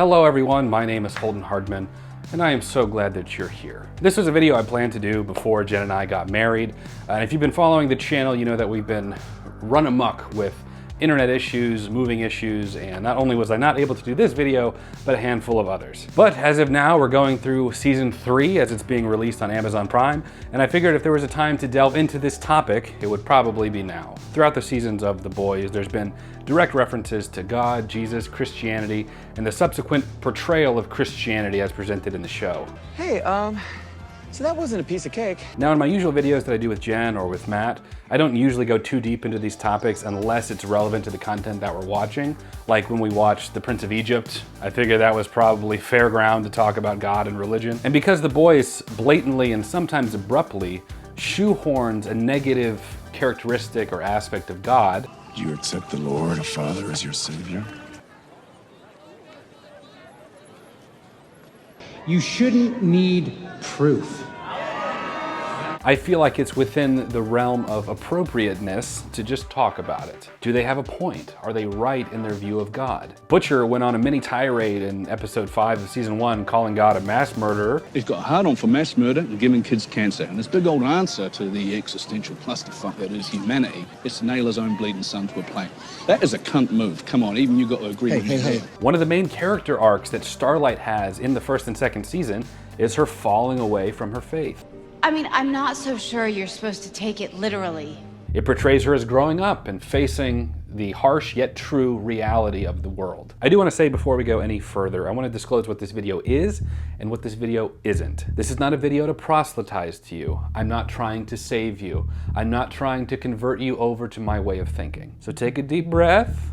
Hello everyone, my name is Holden Hardman, and I am so glad that you're here. This was a video I planned to do before Jen and I got married. And if you've been following the channel, you know that we've been run amok with internet issues, moving issues, and not only was I not able to do this video, but a handful of others. But as of now, we're going through season 3 as it's being released on Amazon Prime, and I figured if there was a time to delve into this topic, it would probably be now. Throughout the seasons of The Boys, there's been direct references to God, Jesus, Christianity, and the subsequent portrayal of Christianity as presented in the show. Hey, so that wasn't a piece of cake. Now, in my usual videos that I do with Jen or with Matt, I don't usually go too deep into these topics unless it's relevant to the content that we're watching. Like when we watched The Prince of Egypt, I figured that was probably fair ground to talk about God and religion. And because The Boys blatantly and sometimes abruptly shoehorns a negative characteristic or aspect of God. Do you accept the Lord and Father as your Savior? You shouldn't need proof. I feel like it's within the realm of appropriateness to just talk about it. Do they have a point? Are they right in their view of God? Butcher went on a mini tirade in episode 5 of season 1 calling God a mass murderer. He's got a hard-on for mass murder and giving kids cancer. And this big old answer to the existential clusterfuck that is humanity is to nail his own bleeding son to a plank. That is a cunt move. Come on, even you got to agree with me. One of the main character arcs that Starlight has in the first and second season is her falling away from her faith. I mean, I'm not so sure you're supposed to take it literally. It portrays her as growing up and facing the harsh yet true reality of the world. I do want to say before we go any further, I want to disclose what this video is and what this video isn't. This is not a video to proselytize to you. I'm not trying to save you. I'm not trying to convert you over to my way of thinking. So take a deep breath.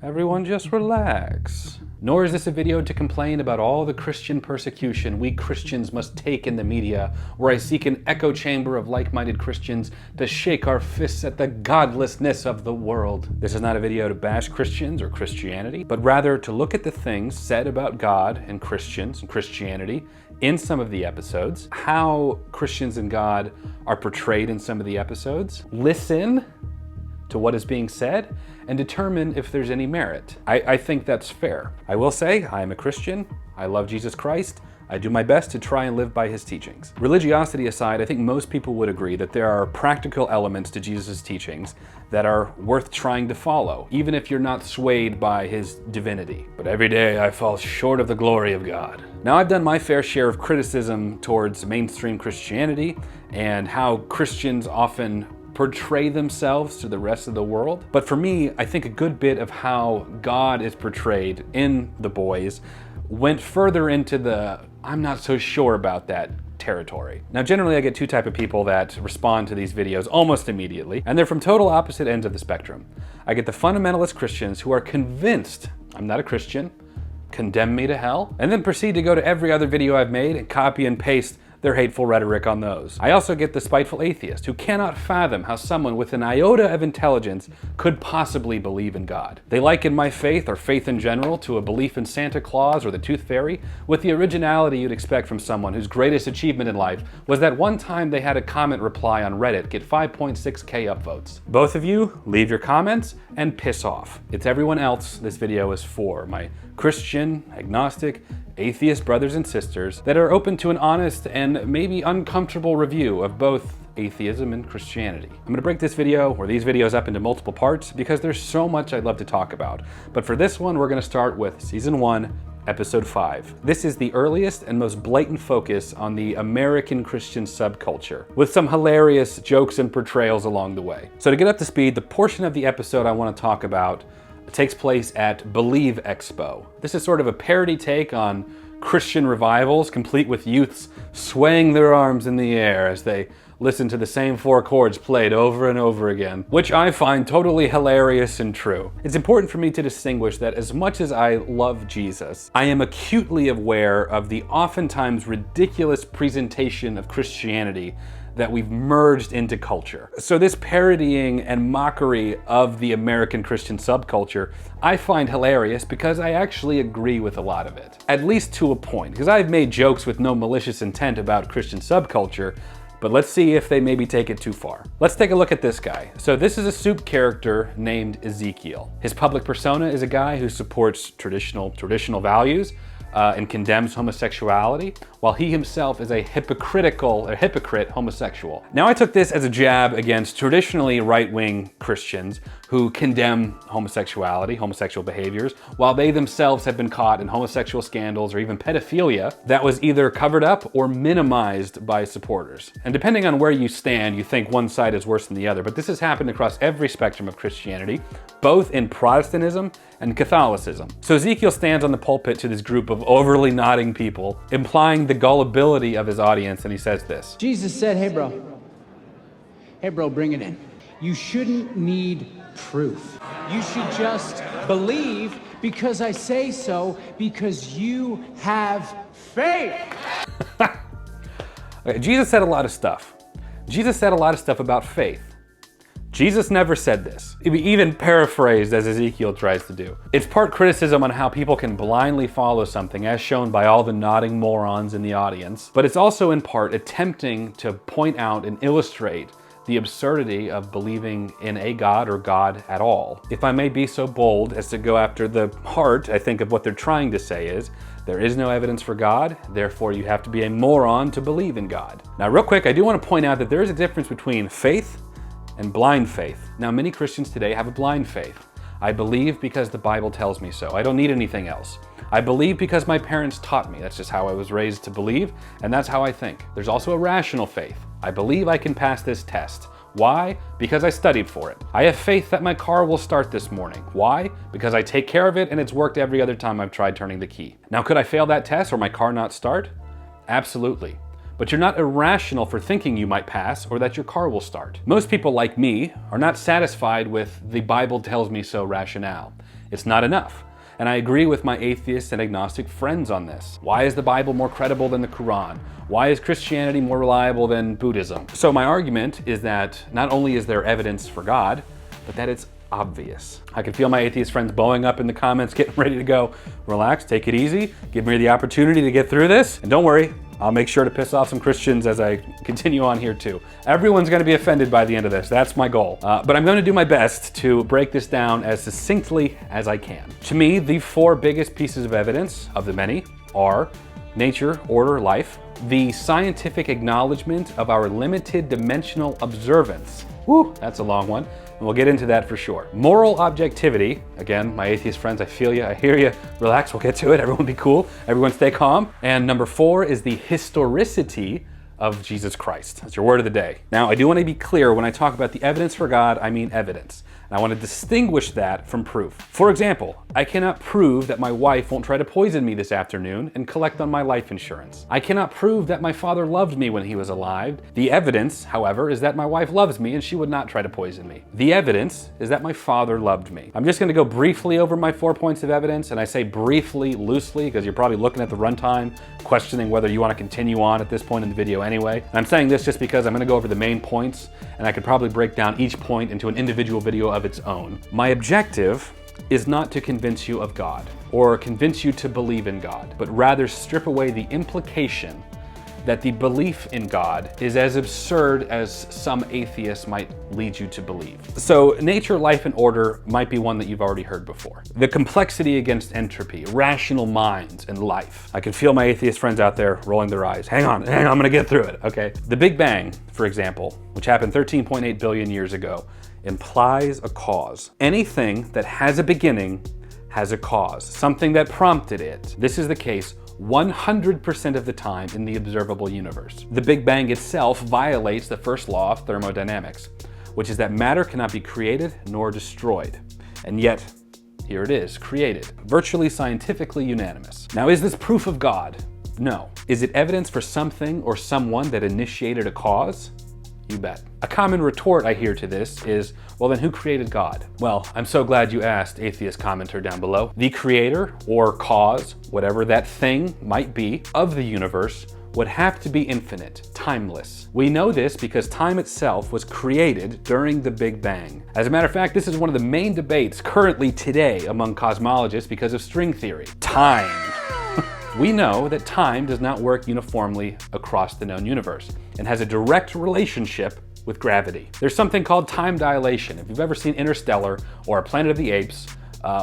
Everyone just relax. Nor is this a video to complain about all the Christian persecution we Christians must take in the media, where I seek an echo chamber of like-minded Christians to shake our fists at the godlessness of the world. This is not a video to bash Christians or Christianity, but rather to look at the things said about God and Christians and Christianity in some of the episodes, how Christians and God are portrayed in some of the episodes, listen to what is being said, and determine if there's any merit. I think that's fair. I will say, I am a Christian, I love Jesus Christ, I do my best to try and live by his teachings. Religiosity aside, I think most people would agree that there are practical elements to Jesus' teachings that are worth trying to follow, even if you're not swayed by his divinity. But every day I fall short of the glory of God. Now, I've done my fair share of criticism towards mainstream Christianity and how Christians often portray themselves to the rest of the world. But for me, I think a good bit of how God is portrayed in The Boys went further into the I'm not so sure about that territory. Now, generally I get two types of people that respond to these videos almost immediately, and they're from total opposite ends of the spectrum. I get the fundamentalist Christians who are convinced I'm not a Christian, condemn me to hell, and then proceed to go to every other video I've made and copy and paste their hateful rhetoric on those. I also get the spiteful atheist who cannot fathom how someone with an iota of intelligence could possibly believe in God. They liken my faith, or faith in general, to a belief in Santa Claus or the Tooth Fairy, with the originality you'd expect from someone whose greatest achievement in life was that one time they had a comment reply on Reddit get 5.6K upvotes. Both of you, leave your comments and piss off. It's everyone else this video is for. My Christian, agnostic, atheist brothers and sisters that are open to an honest and maybe uncomfortable review of both atheism and Christianity. I'm gonna break this video, or these videos, up into multiple parts because there's so much I'd love to talk about. But for this one, we're gonna start with season 1, episode 5. This is the earliest and most blatant focus on the American Christian subculture, with some hilarious jokes and portrayals along the way. So to get up to speed, the portion of the episode I wanna talk about takes place at Believe Expo. This is sort of a parody take on Christian revivals, complete with youths swaying their arms in the air as they listen to the same 4 chords played over and over again, which I find totally hilarious and true. It's important for me to distinguish that as much as I love Jesus, I am acutely aware of the oftentimes ridiculous presentation of Christianity that we've merged into culture. So this parodying and mockery of the American Christian subculture, I find hilarious because I actually agree with a lot of it. At least to a point, because I've made jokes with no malicious intent about Christian subculture, but let's see if they maybe take it too far. Let's take a look at this guy. So this is a soup character named Ezekiel. His public persona is a guy who supports traditional values and condemns homosexuality, while he himself is a hypocrite homosexual. Now I took this as a jab against traditionally right-wing Christians who condemn homosexuality, homosexual behaviors, while they themselves have been caught in homosexual scandals or even pedophilia that was either covered up or minimized by supporters. And depending on where you stand, you think one side is worse than the other, but this has happened across every spectrum of Christianity, both in Protestantism and Catholicism. So Ezekiel stands on the pulpit to this group of overly nodding people, implying the gullibility of his audience, and he says this. Jesus said, hey bro, bring it in. You shouldn't need proof. You should just believe because I say so, because you have faith. Okay, Jesus said a lot of stuff. Jesus said a lot of stuff about faith. Jesus never said this, even paraphrased as Ezekiel tries to do. It's part criticism on how people can blindly follow something as shown by all the nodding morons in the audience, but it's also in part attempting to point out and illustrate the absurdity of believing in a God or God at all. If I may be so bold as to go after the heart, I think of what they're trying to say is, there is no evidence for God, therefore you have to be a moron to believe in God. Now real quick, I do want to point out that there is a difference between faith and blind faith. Now, many Christians today have a blind faith. I believe because the Bible tells me so. I don't need anything else. I believe because my parents taught me. That's just how I was raised to believe, and that's how I think. There's also a rational faith. I believe I can pass this test. Why? Because I studied for it. I have faith that my car will start this morning. Why? Because I take care of it and it's worked every other time I've tried turning the key. Now, could I fail that test or my car not start? Absolutely. But you're not irrational for thinking you might pass or that your car will start. Most people like me are not satisfied with the Bible tells me so rationale. It's not enough. And I agree with my atheist and agnostic friends on this. Why is the Bible more credible than the Quran? Why is Christianity more reliable than Buddhism? So my argument is that not only is there evidence for God, but that it's obvious. I can feel my atheist friends bowing up in the comments, getting ready to go. Relax, take it easy, give me the opportunity to get through this, and don't worry, I'll make sure to piss off some Christians as I continue on here too. Everyone's gonna be offended by the end of this, that's my goal. But I'm gonna do my best to break this down as succinctly as I can. To me, the four biggest pieces of evidence, of the many, are nature, order, life, the scientific acknowledgement of our limited dimensional observance. Woo, that's a long one. And we'll get into that for sure. Moral objectivity, again, my atheist friends, I feel you, I hear you. Relax, we'll get to it. Everyone be cool. Everyone stay calm. And number 4 is the historicity of Jesus Christ. That's your word of the day. Now, I do want to be clear, when I talk about the evidence for God, I mean evidence. And I want to distinguish that from proof. For example, I cannot prove that my wife won't try to poison me this afternoon and collect on my life insurance. I cannot prove that my father loved me when he was alive. The evidence, however, is that my wife loves me and she would not try to poison me. The evidence is that my father loved me. I'm just going to go briefly over my 4 points of evidence, and I say briefly, loosely, because you're probably looking at the runtime, questioning whether you want to continue on at this point in the video anyway. And I'm saying this just because I'm going to go over the main points, and I could probably break down each point into an individual video of its own. My objective is not to convince you of God or convince you to believe in God, but rather strip away the implication that the belief in God is as absurd as some atheists might lead you to believe. So nature, life, and order might be one that you've already heard before. The complexity against entropy, rational minds, and life. I can feel my atheist friends out there rolling their eyes. Hang on, I'm gonna get through it, okay? The Big Bang, for example, which happened 13.8 billion years ago, implies a cause. Anything that has a beginning has a cause, something that prompted it. This is the case 100% of the time in the observable universe. The Big Bang itself violates the first law of thermodynamics, which is that matter cannot be created nor destroyed. And yet, here it is, created. Virtually scientifically unanimous. Now, is this proof of God? No. Is it evidence for something or someone that initiated a cause? You bet. A common retort I hear to this is, well then who created God? Well, I'm so glad you asked, atheist commenter down below. The creator or cause, whatever that thing might be, of the universe would have to be infinite, timeless. We know this because time itself was created during the Big Bang. As a matter of fact, this is one of the main debates currently today among cosmologists because of string theory. Time. We know that time does not work uniformly across the known universe and has a direct relationship with gravity. There's something called time dilation. If you've ever seen Interstellar or Planet of the Apes,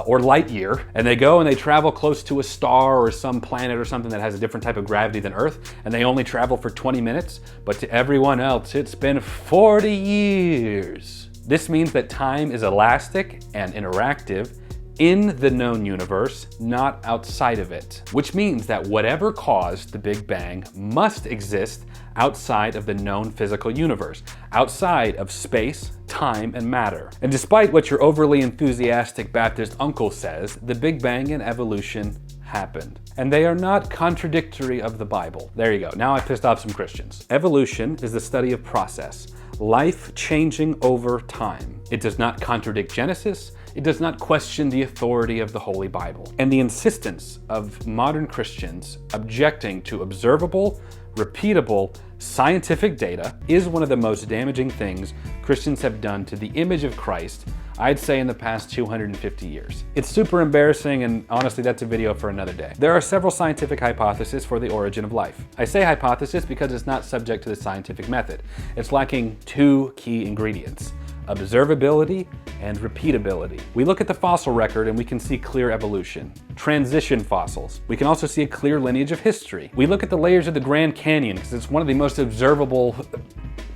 or Lightyear, and they go and they travel close to a star or some planet or something that has a different type of gravity than Earth, and they only travel for 20 minutes, but to everyone else, it's been 40 years. This means that time is elastic and interactive in the known universe, not outside of it. Which means that whatever caused the Big Bang must exist outside of the known physical universe, outside of space, time, and matter. And despite what your overly enthusiastic Baptist uncle says, the Big Bang and evolution happened. And they are not contradictory of the Bible. There you go. Now I pissed off some Christians. Evolution is the study of process, life changing over time. It does not contradict Genesis. It does not question the authority of the Holy Bible. And the insistence of modern Christians objecting to observable, repeatable, scientific data is one of the most damaging things Christians have done to the image of Christ, I'd say, in the past 250 years. It's super embarrassing, and honestly, that's a video for another day. There are several scientific hypotheses for the origin of life. I say hypothesis because it's not subject to the scientific method. It's lacking two key ingredients: observability and repeatability. We look at the fossil record and we can see clear evolution. Transition fossils. We can also see a clear lineage of history. We look at the layers of the Grand Canyon because it's one of the most observable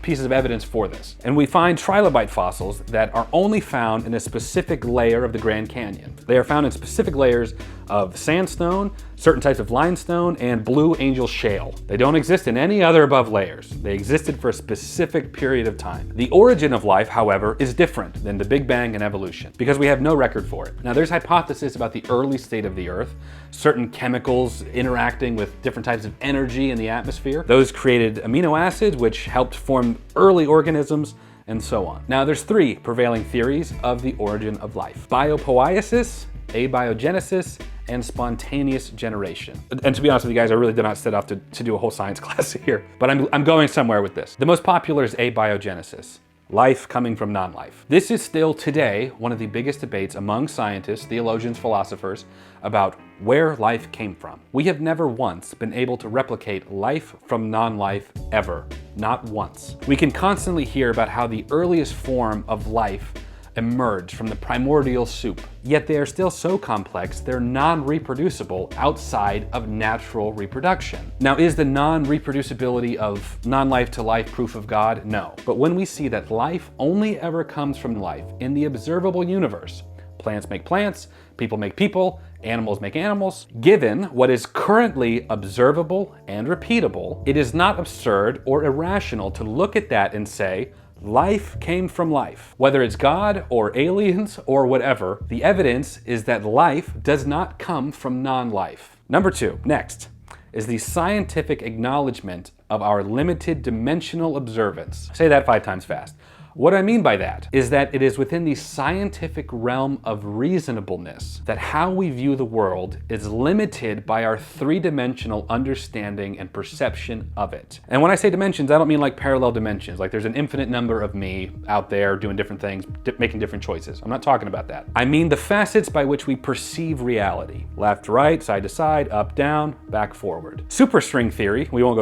pieces of evidence for this. And we find trilobite fossils that are only found in a specific layer of the Grand Canyon. They are found in specific layers of sandstone, certain types of limestone, and blue angel shale. They don't exist in any other above layers. They existed for a specific period of time. The origin of life, however, is different than the Big Bang and evolution because we have no record for it. Now, there's hypotheses about the early state of the Earth, certain chemicals interacting with different types of energy in the atmosphere. Those created amino acids, which helped form early organisms, and so on. Now, there's three prevailing theories of the origin of life: biopoiesis, abiogenesis, and spontaneous generation. And to be honest with you guys, I really did not set off to do a whole science class here, but I'm going somewhere with this. The most popular is abiogenesis, life coming from non-life. This is still today one of the biggest debates among scientists, theologians, philosophers about where life came from. We have never once been able to replicate life from non-life ever, not once. We can constantly hear about how the earliest form of life emerged from the primordial soup, yet they are still so complex they're non-reproducible outside of natural reproduction. Now, is the non-reproducibility of non-life to life proof of God? No. But when we see that life only ever comes from life in the observable universe, plants make plants, people make people, animals make animals, given what is currently observable and repeatable, it is not absurd or irrational to look at that and say, life came from life. Whether it's God or aliens or whatever, the evidence is that life does not come from non-life. Number two, next, is the scientific acknowledgement of our limited dimensional observance. Say that 5 times fast. What I mean by that is that it is within the scientific realm of reasonableness that how we view the world is limited by our 3-dimensional understanding and perception of it. And when I say dimensions, I don't mean like parallel dimensions, like there's an infinite number of me out there doing different things, making different choices. I'm not talking about that. I mean the facets by which we perceive reality. Left, right, side to side, up, down, back, forward. Superstring theory, we won't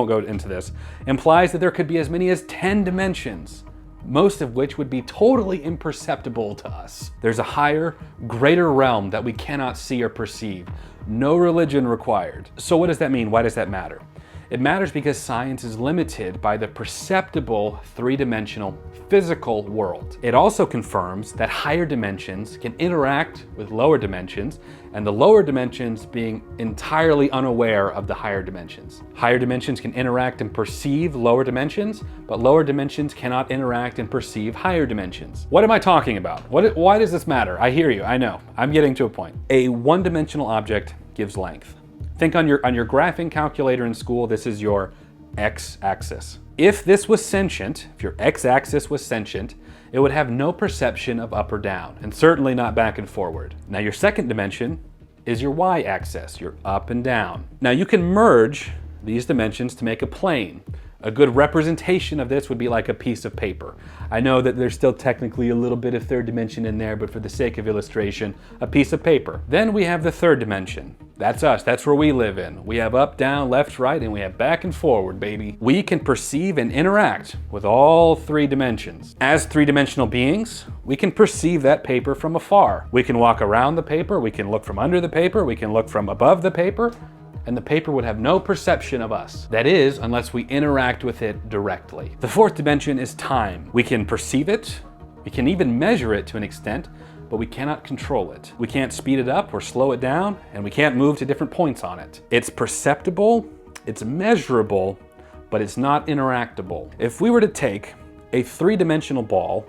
go into this, implies that there could be as many as 10 dimensions, most of which would be totally imperceptible to us. There's a higher, greater realm that we cannot see or perceive. No religion required. So what does that mean? Why does that matter? It matters because science is limited by the perceptible 3-dimensional physical world. It also confirms that higher dimensions can interact with lower dimensions, and the lower dimensions being entirely unaware of the higher dimensions. Higher dimensions can interact and perceive lower dimensions, but lower dimensions cannot interact and perceive higher dimensions. What am I talking about? Why does this matter? I hear you, I know. I'm getting to a point. A 1-dimensional object gives length. Think on your graphing calculator in school, this is your x-axis. If this was sentient, if your x-axis was sentient, it would have no perception of up or down, and certainly not back and forward. Now your second dimension is your y-axis, your up and down. Now you can merge these dimensions to make a plane, A good representation of this would be like a piece of paper. I know that there's still technically a little bit of third dimension in there, but for the sake of illustration, a piece of paper. Then we have the third dimension. That's us, that's where we live in. We have up, down, left, right, and we have back and forward, baby. We can perceive and interact with all three dimensions. As three-dimensional beings, we can perceive that paper from afar. We can walk around the paper, we can look from under the paper, we can look from above the paper, and the paper would have no perception of us. That is, unless we interact with it directly. The fourth dimension is time. We can perceive it, we can even measure it to an extent, but we cannot control it. We can't speed it up or slow it down, and we can't move to different points on it. It's perceptible, it's measurable, but it's not interactable. If we were to take a three-dimensional ball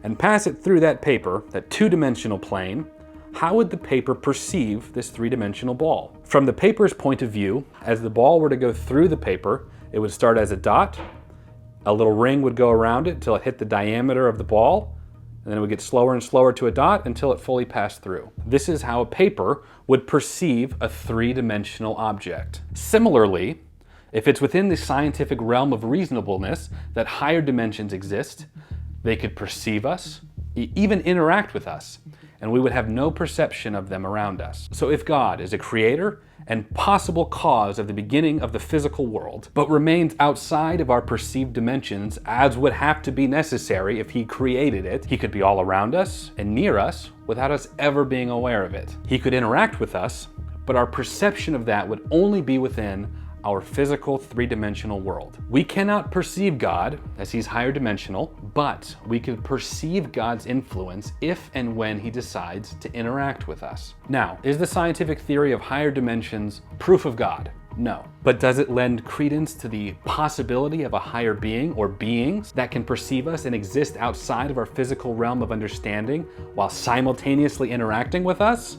and pass it through that paper, that two-dimensional plane, how would the paper perceive this three-dimensional ball? From the paper's point of view, as the ball were to go through the paper, it would start as a dot, a little ring would go around it until it hit the diameter of the ball, and then it would get slower and slower to a dot until it fully passed through. This is how a paper would perceive a three-dimensional object. Similarly, if it's within the scientific realm of reasonableness that higher dimensions exist, they could perceive us, even interact with us, and we would have no perception of them around us. So if God is a creator and possible cause of the beginning of the physical world, but remains outside of our perceived dimensions as would have to be necessary if he created it, he could be all around us and near us without us ever being aware of it. He could interact with us, but our perception of that would only be within our physical three-dimensional world. We cannot perceive God as he's higher dimensional, but we can perceive God's influence if and when he decides to interact with us. Now, is the scientific theory of higher dimensions proof of God? No. But does it lend credence to the possibility of a higher being or beings that can perceive us and exist outside of our physical realm of understanding while simultaneously interacting with us?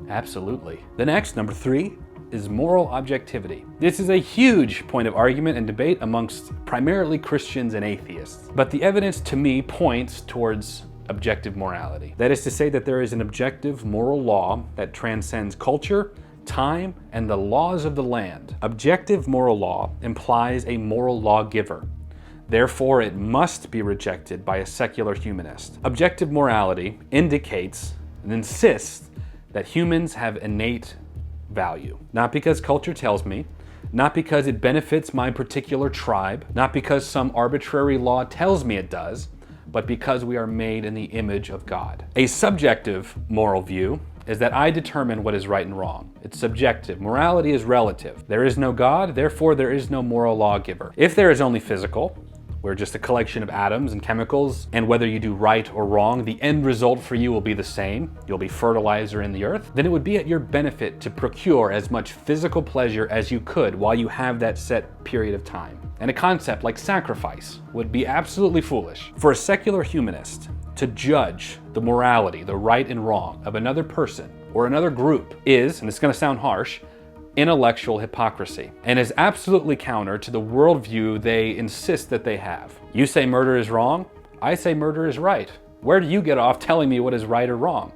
Absolutely. The next, number 3, is moral objectivity. This is a huge point of argument and debate amongst primarily Christians and atheists. But the evidence to me points towards objective morality. That is to say that there is an objective moral law that transcends culture, time, and the laws of the land. Objective moral law implies a moral lawgiver. Therefore, it must be rejected by a secular humanist. Objective morality indicates and insists that humans have innate value. Not because culture tells me, not because it benefits my particular tribe, not because some arbitrary law tells me it does, but because we are made in the image of God. A subjective moral view is that I determine what is right and wrong. It's subjective. Morality is relative. There is no God, therefore there is no moral lawgiver. If there is only physical, we're just a collection of atoms and chemicals, and whether you do right or wrong, the end result for you will be the same. You'll be fertilizer in the earth. Then it would be at your benefit to procure as much physical pleasure as you could while you have that set period of time. And a concept like sacrifice would be absolutely foolish. For a secular humanist to judge the morality, the right and wrong of another person or another group is, and it's going to sound harsh, intellectual hypocrisy, and is absolutely counter to the worldview they insist that they have. You say murder is wrong, I say murder is right. Where do you get off telling me what is right or wrong?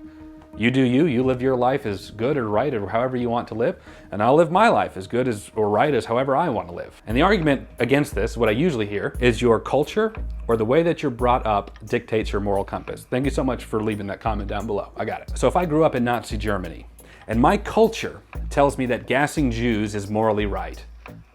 You do you live your life as good or right or however you want to live, and I'll live my life as good as or right as however I want to live. And the argument against this, what I usually hear, is your culture or the way that you're brought up dictates your moral compass. Thank you so much for leaving that comment down below. I got it. So if I grew up in Nazi Germany, and my culture tells me that gassing Jews is morally right,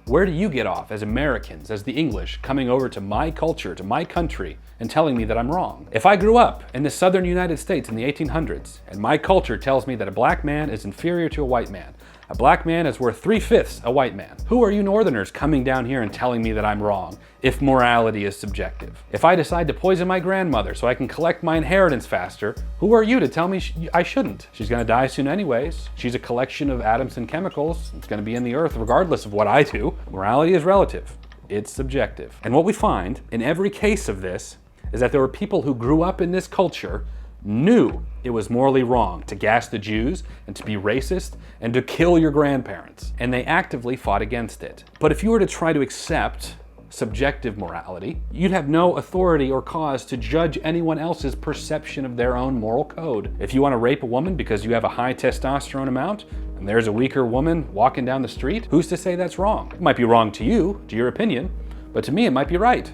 where do you get off as Americans, as the English, coming over to my culture, to my country, and telling me that I'm wrong? If I grew up in the southern United States in the 1800s, and my culture tells me that a black man is inferior to a white man, a black man is worth 3/5 a white man, who are you northerners coming down here and telling me that I'm wrong if morality is subjective? If I decide to poison my grandmother so I can collect my inheritance faster, who are you to tell me I shouldn't? She's gonna die soon anyways. She's a collection of atoms and chemicals. It's gonna be in the earth regardless of what I do. Morality is relative. It's subjective. And what we find in every case of this is that there were people who grew up in this culture knew it was morally wrong to gas the Jews and to be racist and to kill your grandparents, and they actively fought against it. But if you were to try to accept subjective morality, you'd have no authority or cause to judge anyone else's perception of their own moral code. If you want to rape a woman because you have a high testosterone amount, and there's a weaker woman walking down the street, who's to say that's wrong? It might be wrong to you, to your opinion, But to me, it might be right.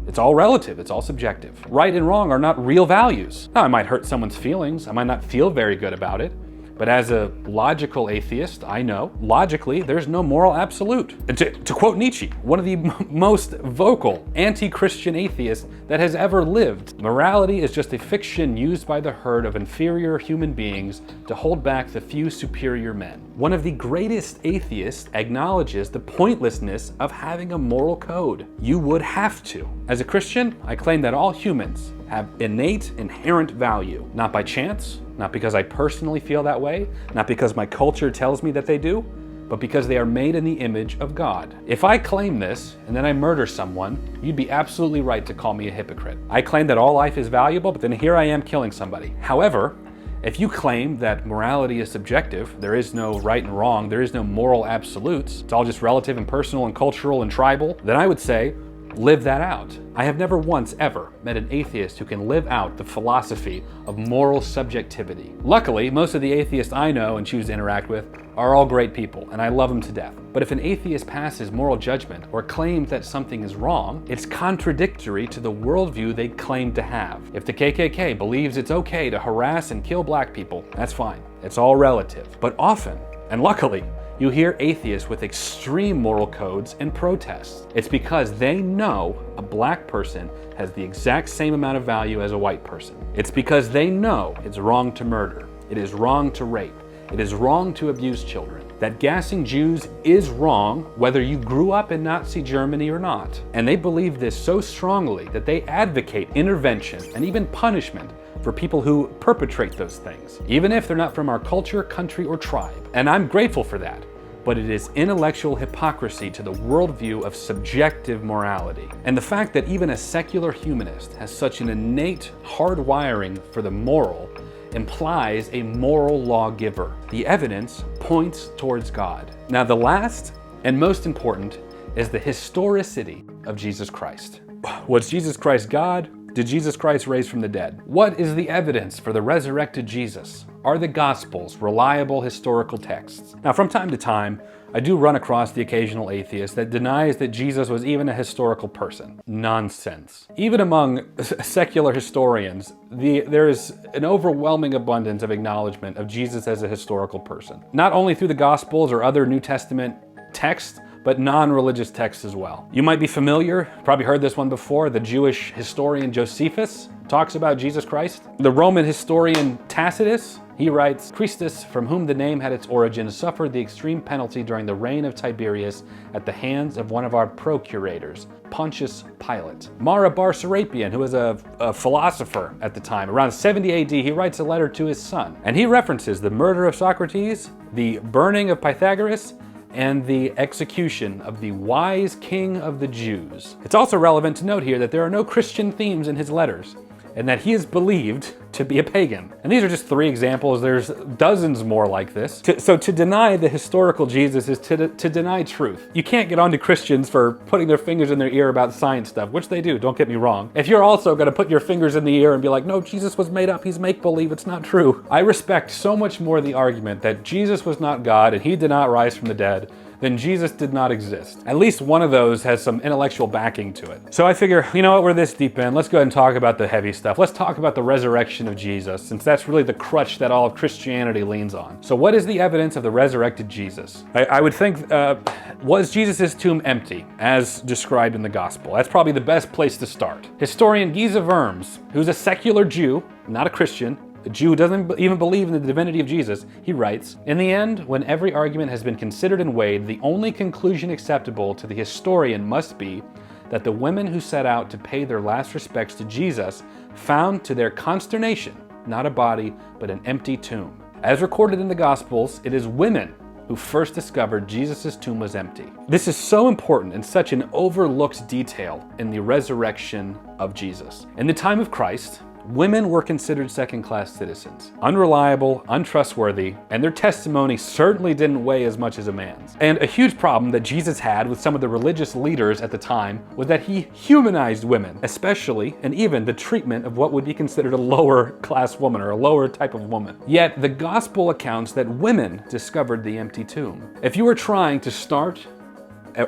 It's all relative, it's all subjective. Right and wrong are not real values. Now, I might hurt someone's feelings, I might not feel very good about it, but as a logical atheist, I know, logically, there's no moral absolute. And to quote Nietzsche, one of the most vocal anti-Christian atheists that has ever lived, morality is just a fiction used by the herd of inferior human beings to hold back the few superior men. One of the greatest atheists acknowledges the pointlessness of having a moral code. You would have to. As a Christian, I claim that all humans have innate, inherent value, not by chance, not because I personally feel that way, not because my culture tells me that they do, but because they are made in the image of God. If I claim this and then I murder someone, you'd be absolutely right to call me a hypocrite. I claim that all life is valuable, but then here I am killing somebody. However, if you claim that morality is subjective, there is no right and wrong, there is no moral absolutes, it's all just relative and personal and cultural and tribal, then I would say, live that out. I have never once ever met an atheist who can live out the philosophy of moral subjectivity. Luckily, most of the atheists I know and choose to interact with are all great people, and I love them to death. But if an atheist passes moral judgment or claims that something is wrong, it's contradictory to the worldview they claim to have. If the KKK believes it's okay to harass and kill black people, that's fine. It's all relative. But often, and luckily, you hear atheists with extreme moral codes and protests. It's because they know a black person has the exact same amount of value as a white person. It's because they know it's wrong to murder, it is wrong to rape, it is wrong to abuse children, that gassing Jews is wrong whether you grew up in Nazi Germany or not. And they believe this so strongly that they advocate intervention and even punishment for people who perpetrate those things, even if they're not from our culture, country, or tribe. And I'm grateful for that. But it is intellectual hypocrisy to the worldview of subjective morality. And the fact that even a secular humanist has such an innate hardwiring for the moral implies a moral lawgiver. The evidence points towards God. Now, the last and most important is the historicity of Jesus Christ. Was Jesus Christ God? Did Jesus Christ raise from the dead? What is the evidence for the resurrected Jesus? Are the Gospels reliable historical texts? Now, from time to time, I do run across the occasional atheist that denies that Jesus was even a historical person. Nonsense. Even among secular historians, there is an overwhelming abundance of acknowledgement of Jesus as a historical person. Not only through the Gospels or other New Testament texts, but non-religious texts as well. You might be familiar, probably heard this one before, the Jewish historian Josephus talks about Jesus Christ. The Roman historian Tacitus, he writes, Christus, from whom the name had its origin, suffered the extreme penalty during the reign of Tiberius at the hands of one of our procurators, Pontius Pilate. Mara bar Serapion, who was a philosopher at the time, around 70 AD, he writes a letter to his son, and he references the murder of Socrates, the burning of Pythagoras, and the execution of the wise king of the Jews. It's also relevant to note here that there are no Christian themes in his letters, and that he is believed to be a pagan. And these are just 3 examples. There's dozens more like this. So to deny the historical Jesus is to deny truth. You can't get on to Christians for putting their fingers in their ear about science stuff, which they do, don't get me wrong. If you're also gonna put your fingers in the ear and be like, no, Jesus was made up, he's make-believe, it's not true. I respect so much more the argument that Jesus was not God and he did not rise from the dead, then Jesus did not exist. At least one of those has some intellectual backing to it. So I figure, you know what, we're this deep in, let's go ahead and talk about the heavy stuff. Let's talk about the resurrection of Jesus, since that's really the crutch that all of Christianity leans on. So what is the evidence of the resurrected Jesus? I would think, was Jesus' tomb empty, as described in the gospel? That's probably the best place to start. Historian Giza Vermes, who's a secular Jew, not a Christian, a Jew who doesn't even believe in the divinity of Jesus, he writes, in the end, when every argument has been considered and weighed, the only conclusion acceptable to the historian must be that the women who set out to pay their last respects to Jesus found to their consternation not a body, but an empty tomb. As recorded in the Gospels, it is women who first discovered Jesus' tomb was empty. This is so important and such an overlooked detail in the resurrection of Jesus. In the time of Christ, women were considered second-class citizens, unreliable, untrustworthy, and their testimony certainly didn't weigh as much as a man's. And a huge problem that Jesus had with some of the religious leaders at the time was that he humanized women, especially and even the treatment of what would be considered a lower-class woman or a lower type of woman. Yet the gospel accounts that women discovered the empty tomb. If you were trying to start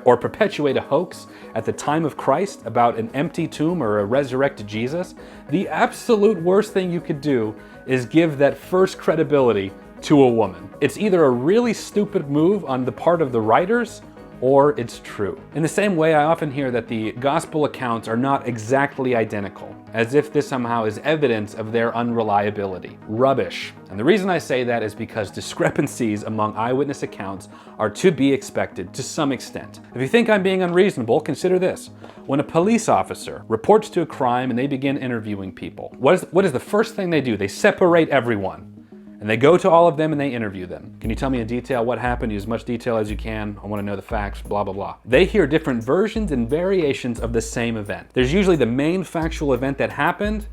or perpetuate a hoax at the time of Christ about an empty tomb or a resurrected Jesus, the absolute worst thing you could do is give that first credibility to a woman. It's either a really stupid move on the part of the writers, or it's true. In the same way, I often hear that the gospel accounts are not exactly identical, as if this somehow is evidence of their unreliability. Rubbish. And the reason I say that is because discrepancies among eyewitness accounts are to be expected to some extent. If you think I'm being unreasonable, consider this. When a police officer reports to a crime and they begin interviewing people, what is the first thing they do? They separate everyone. And they go to all of them and they interview them. Can you tell me in detail what happened? Use as much detail as you can. I want to know the facts, blah, blah, blah. They hear different versions and variations of the same event. There's usually the main factual event that happened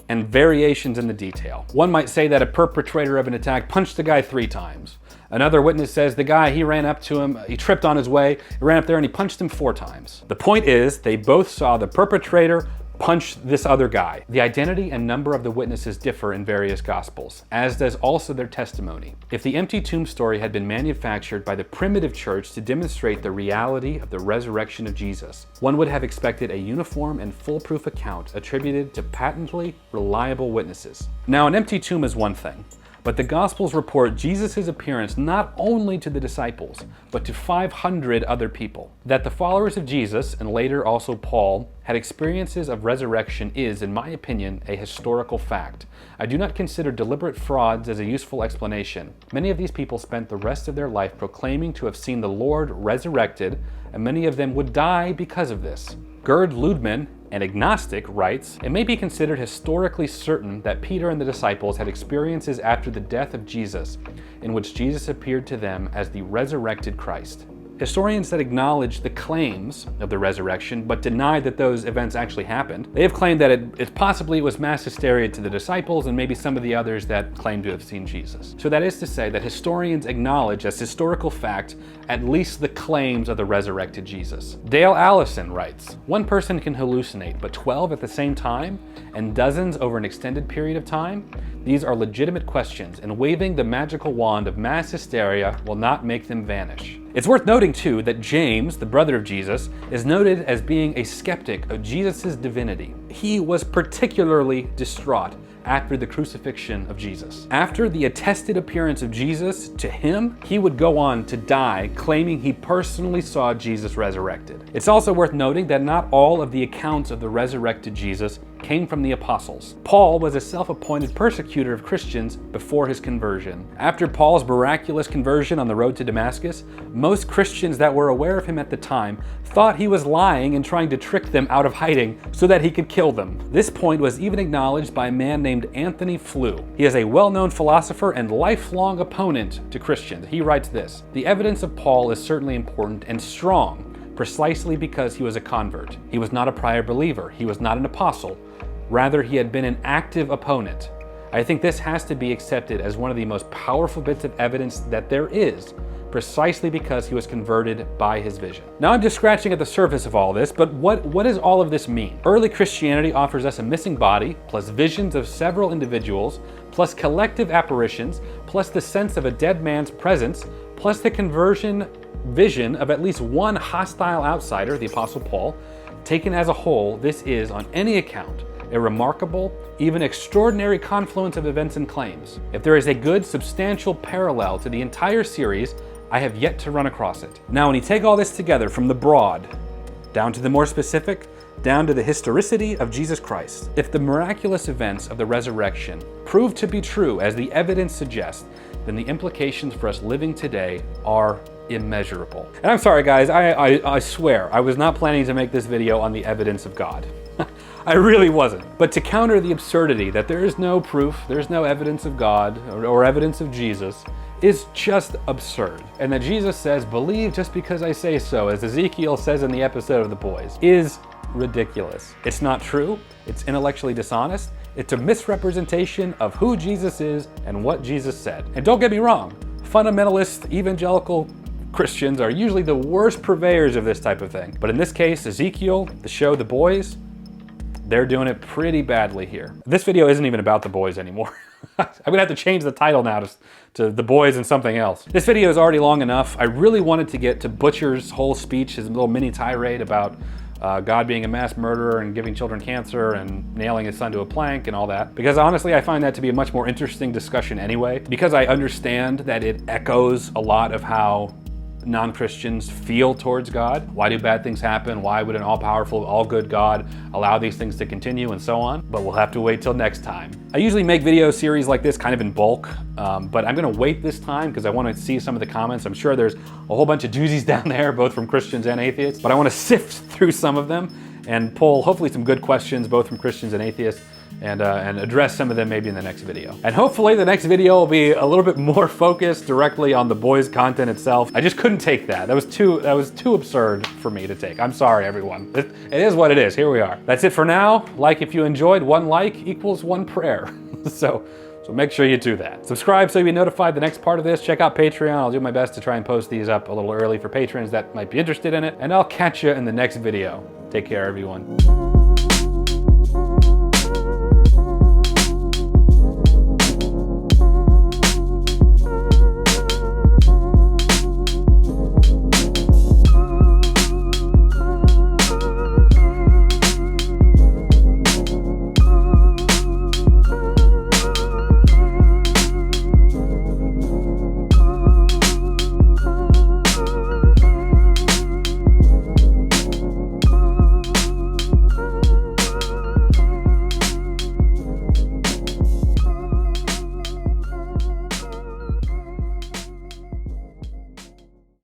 and variations in the detail. One might say that a perpetrator of an attack punched the guy 3 times. Another witness says the guy, he ran up to him, he tripped on his way, he ran up there and he punched him 4 times. The point is, they both saw the perpetrator punch this other guy. The identity and number of the witnesses differ in various gospels, as does also their testimony. If the empty tomb story had been manufactured by the primitive church to demonstrate the reality of the resurrection of Jesus, one would have expected a uniform and foolproof account attributed to patently reliable witnesses. Now, an empty tomb is one thing, but the Gospels report Jesus' appearance not only to the disciples, but to 500 other people. That the followers of Jesus, and later also Paul, had experiences of resurrection is, in my opinion, a historical fact. I do not consider deliberate frauds as a useful explanation. Many of these people spent the rest of their life proclaiming to have seen the Lord resurrected, and many of them would die because of this. Gerd Ludman, an agnostic, writes, "It may be considered historically certain that Peter and the disciples had experiences after the death of Jesus, in which Jesus appeared to them as the resurrected Christ." Historians that acknowledge the claims of the resurrection, but deny that those events actually happened, they have claimed that it possibly was mass hysteria to the disciples and maybe some of the others that claim to have seen Jesus. So that is to say that historians acknowledge as historical fact at least the claims of the resurrected Jesus. Dale Allison writes, "One person can hallucinate, but 12 at the same time, and dozens over an extended period of time? These are legitimate questions, and waving the magical wand of mass hysteria will not make them vanish." It's worth noting too that James, the brother of Jesus, is noted as being a skeptic of Jesus' divinity. He was particularly distraught after the crucifixion of Jesus. After the attested appearance of Jesus to him, he would go on to die, claiming he personally saw Jesus resurrected. It's also worth noting that not all of the accounts of the resurrected Jesus came from the apostles. Paul was a self-appointed persecutor of Christians before his conversion. After Paul's miraculous conversion on the road to Damascus, most Christians that were aware of him at the time thought he was lying and trying to trick them out of hiding so that he could kill them. This point was even acknowledged by a man named Anthony Flew. He is a well-known philosopher and lifelong opponent to Christians. He writes this, "The evidence of Paul is certainly important and strong, precisely because he was a convert. He was not a prior believer. He was not an apostle. Rather, he had been an active opponent. I think this has to be accepted as one of the most powerful bits of evidence that there is, precisely because he was converted by his vision." Now I'm just scratching at the surface of all this, but what does all of this mean? Early Christianity offers us a missing body, plus visions of several individuals, plus collective apparitions, plus the sense of a dead man's presence, plus the conversion vision of at least one hostile outsider, the Apostle Paul. Taken as a whole, this is, on any account, a remarkable, even extraordinary confluence of events and claims. If there is a good, substantial parallel to the entire series, I have yet to run across it. Now, when you take all this together from the broad, down to the more specific, down to the historicity of Jesus Christ, if the miraculous events of the resurrection prove to be true as the evidence suggests, then the implications for us living today are immeasurable. And I'm sorry guys, I swear, I was not planning to make this video on the evidence of God. I really wasn't. But to counter the absurdity that there is no proof, there's no evidence of God or evidence of Jesus, is just absurd. And that Jesus says, "Believe just because I say so," as Ezekiel says in the episode of The Boys, is ridiculous. It's not true, it's intellectually dishonest, it's a misrepresentation of who Jesus is and what Jesus said. And don't get me wrong, fundamentalist evangelical Christians are usually the worst purveyors of this type of thing. But in this case, Ezekiel, the show The Boys, They're doing it pretty badly here. This video isn't even about the boys anymore. I'm gonna have to change the title now to the boys and something else. This video is already long enough. I really wanted to get to Butcher's whole speech, his little mini tirade about God being a mass murderer and giving children cancer and nailing his son to a plank and all that. Because honestly, I find that to be a much more interesting discussion anyway, because I understand that it echoes a lot of how non-Christians feel towards God. Why do bad things happen? Why would an all-powerful, all-good God allow these things to continue, and so on? But we'll have to wait till next time. I usually make video series like this kind of in bulk, but I'm gonna wait this time because I want to see some of the comments. I'm sure there's a whole bunch of doozies down there, both from Christians and atheists, but I want to sift through some of them and pull hopefully some good questions, both from Christians and atheists, and address some of them maybe in the next video. And hopefully the next video will be a little bit more focused directly on the boys' content itself. I just couldn't take that. That was too absurd for me to take. I'm sorry, everyone. It is what it is. Here we are. That's it for now. Like if you enjoyed. 1 like equals 1 prayer. So make sure you do that. Subscribe so you'll be notified the next part of this. Check out Patreon. I'll do my best to try and post these up a little early for patrons that might be interested in it. And I'll catch you in the next video. Take care, everyone.